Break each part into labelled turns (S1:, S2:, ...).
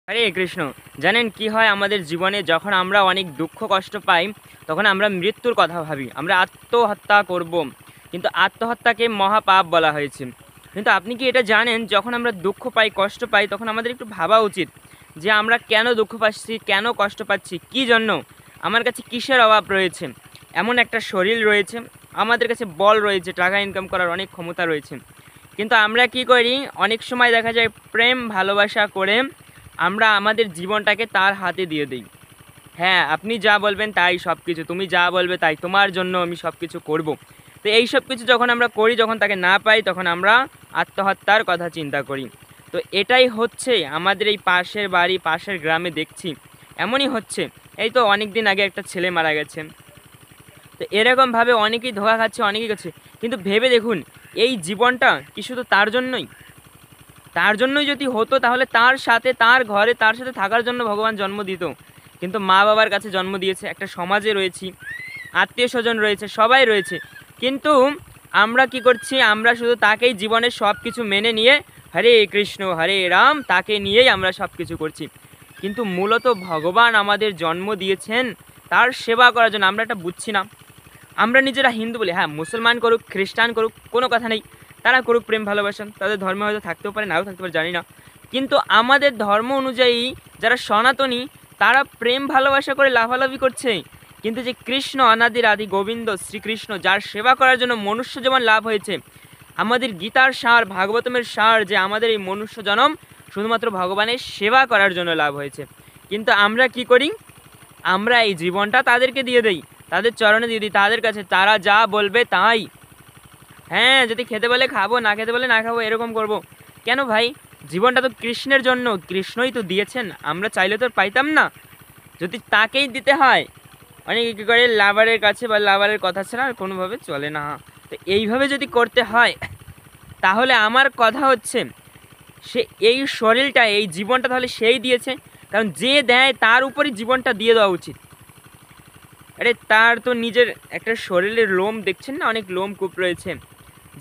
S1: হরে কৃষ্ণ। জানেন কি হয় আমাদের জীবনে যখন আমরা অনেক দুঃখ কষ্ট পাই, তখন আমরা মৃত্যুর কথা ভাবি, আমরা আত্মহত্যা করব। কিন্তু আত্মহত্যাকে মহাপাপ বলা হয়েছে। কিন্তু আপনি কি এটা জানেন, যখন আমরা দুঃখ পাই কষ্ট পাই তখন আমাদের একটু ভাবা উচিত যে আমরা কেন দুঃখ পাচ্ছি, কেন কষ্ট পাচ্ছি, কি জন্য, আমার কাছে কিসের অভাব রয়েছে। এমন একটা শরীর রয়েছে, আমাদের কাছে বল রয়েছে, টাকা ইনকাম করার অনেক ক্ষমতা রয়েছে, কিন্তু আমরা কি করি, অনেক সময় দেখা যায় প্রেম ভালোবাসা করে আমরা আমাদের জীবনটাকে তার হাতে দিয়ে দিই। হ্যাঁ, আপনি যা বলবেন তাই সব কিছু, তুমি যা বলবে তাই, তোমার জন্য আমি সব কিছু করব। তো এই সব কিছু যখন আমরা করি, যখন তাকে না পাই, তখন আমরা আত্মহত্যার কথা চিন্তা করি। তো এটাই হচ্ছে আমাদের এই পাশের বাড়ি, পাশের গ্রামে দেখছি এমনই হচ্ছে। এই তো অনেক দিন আগে একটা ছেলে মারা গেছে। তো এরকমভাবে অনেকেই ধোঁকা খাচ্ছে, অনেকেই করছে। কিন্তু ভেবে দেখুন, এই জীবনটা কি শুধু তার জন্যই? তার জন্যই যদি হতো তাহলে তার সাথে, তার ঘরে তার সাথে থাকার জন্য ভগবান জন্ম দিত। কিন্তু মা বাবার কাছে জন্ম দিয়েছে, একটা সমাজে রয়েছি, আত্মীয় স্বজন রয়েছে, সবাই রয়েছে। কিন্তু আমরা কি করছি, আমরা শুধু তাকেই জীবনের সব কিছু মেনে নিয়ে হরে কৃষ্ণ হরে রাম, তাকে নিয়েই আমরা সব কিছু করছি। কিন্তু মূলত ভগবান আমাদের জন্ম দিয়েছেন তার সেবা করার জন্য, আমরা এটা বুঝছি না। আমরা নিজেরা হিন্দু বলি, হ্যাঁ মুসলমান করুক, খ্রিস্টান করুক, কোনো কথা নেই, তারা করুক প্রেম ভালোবাসা, তাদের ধর্মে হয়তো থাকতেও পারে, নাও থাকতে পারে, জানি না। কিন্তু আমাদের ধর্ম অনুযায়ী যারা সনাতনী, তারা প্রেম ভালোবাসা করে লাফালাফি করছে। কিন্তু যে কৃষ্ণ অনাদির আদি গোবিন্দ শ্রীকৃষ্ণ, যার সেবা করার জন্য মনুষ্য জীবন লাভ হয়েছে, আমাদের গীতার সার, ভাগবতমের সার, যে আমাদের এই মনুষ্য জন্ম শুধুমাত্র ভগবানের সেবা করার জন্য লাভ হয়েছে। কিন্তু আমরা কি করি, আমরা এই জীবনটা তাদেরকে দিয়ে দেই, তাদের চরণে দিয়ে দিই, তাদের কাছে তারা যা বলবে তাই। হ্যাঁ, যদি খেতে বলে খাবো, না খেতে বলে না খাবো, এরকম করব। কেন ভাই? জীবনটা তো কৃষ্ণের জন্য, কৃষ্ণই তো দিয়েছেন, আমরা চাইলে তো আর পাইতাম না। যদি তাকেই দিতে হয়, অনেকে কী করে, লাভারের কাছে বা লাভারের কথা ছাড়া আর কোনোভাবে চলে না। তো এইভাবে যদি করতে হয়, তাহলে আমার কথা হচ্ছে, সে এই শরীরটা, এই জীবনটা তাহলে সেই দিয়েছে। কারণ যে দেয় তার উপরই জীবনটা দিয়ে দেওয়া উচিত। আরে তার তো নিজের একটা শরীরের লোম দেখছেন না, অনেক লোম কূপ রয়েছে।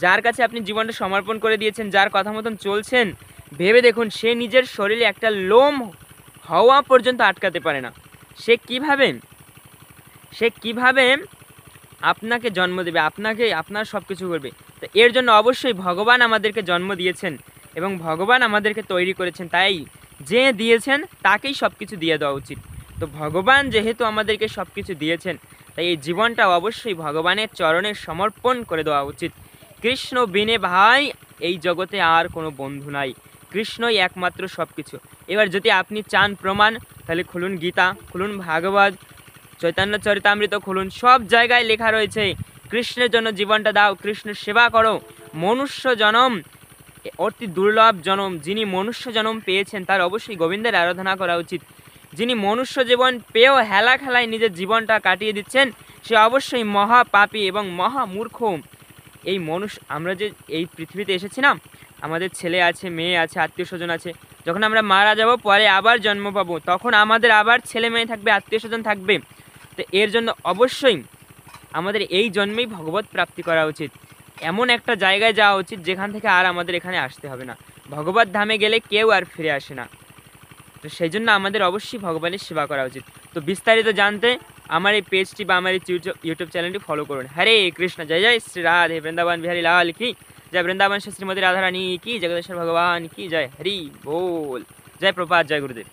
S1: যার কাছে আপনি জীবনটা সমর্পণ করে দিয়েছেন, যার কথা মতন চলছেন, ভেবে দেখুন সে নিজের শরীরে একটা লোম হওয়া পর্যন্ত আটকাতে পারে না। সে কিভাবে, সে কিভাবে আপনাকে জন্ম দেবে, আপনাকে, আপনার সব কিছু করবে? তো এর জন্য অবশ্যই ভগবান আমাদেরকে জন্ম দিয়েছেন এবং ভগবান আমাদেরকে তৈরি করেছেন, তাই যে দিয়েছেন তাকেই সব কিছু দিয়ে দেওয়া উচিত। তো ভগবান যেহেতু আমাদেরকে সব কিছু দিয়েছেন, তাই এই জীবনটা অবশ্যই ভগবানের চরণে সমর্পণ করে দেওয়া উচিত। কৃষ্ণ বিনে ভাই এই জগতে আর কোনো বন্ধু নাই, কৃষ্ণই একমাত্র সব কিছু। এবার যদি আপনি চান প্রমাণ, তাহলে খুলুন গীতা, খুলুন ভাগবত, চৈতন্য চরিতামৃত খুলুন, সব জায়গায় লেখা রয়েছে কৃষ্ণের জন্য জীবনটা দাও, কৃষ্ণের সেবা করো। মনুষ্য জনম অতি দুর্লভ জনম, যিনি মনুষ্য জনম পেয়েছেন তার অবশ্যই গোবিন্দের আরাধনা করা উচিত। যিনি মনুষ্য জীবন পেয়েও হেলা খেলায় নিজের জীবনটা কাটিয়ে দিচ্ছেন, সে অবশ্যই মহাপাপী এবং মহামূর্খ। এই মনুষ্য, আমরা যে এই পৃথিবীতে এসেছি না, আমাদের ছেলে আছে, মেয়ে আছে, আত্মীয় স্বজন আছে। যখন আমরা মারা যাব, পরে আবার জন্ম পাবো, তখন আমাদের আবার ছেলে মেয়ে থাকবে, আত্মীয় স্বজন থাকবে। তো এর জন্য অবশ্যই আমাদের এই জন্মেই ভগবত প্রাপ্তি করা উচিত। এমন একটা জায়গায় যাওয়া উচিত যেখান থেকে আর আমাদের এখানে আসতে হবে না। ভগবত ধামে গেলে কেউ আর ফিরে আসে না। তো সেই জন্য আমাদের অবশ্যই ভগবানের সেবা করা উচিত। তো বিস্তারিত জানতে আমার এই পেজটি বা আমার এই ইউটিউব চ্যানেলটি ফলো করুন। হরে কৃষ্ণ, জয় জয় শ্রী রাধে, বৃন্দাবন বিহারী লাল কি জয়, বৃন্দাবন শ্রীমতী রাধারানী কি, জগদীশ্বর ভগবান কি জয়, হরি बोल, জয় প্রপাত, জয় গুরুদেব।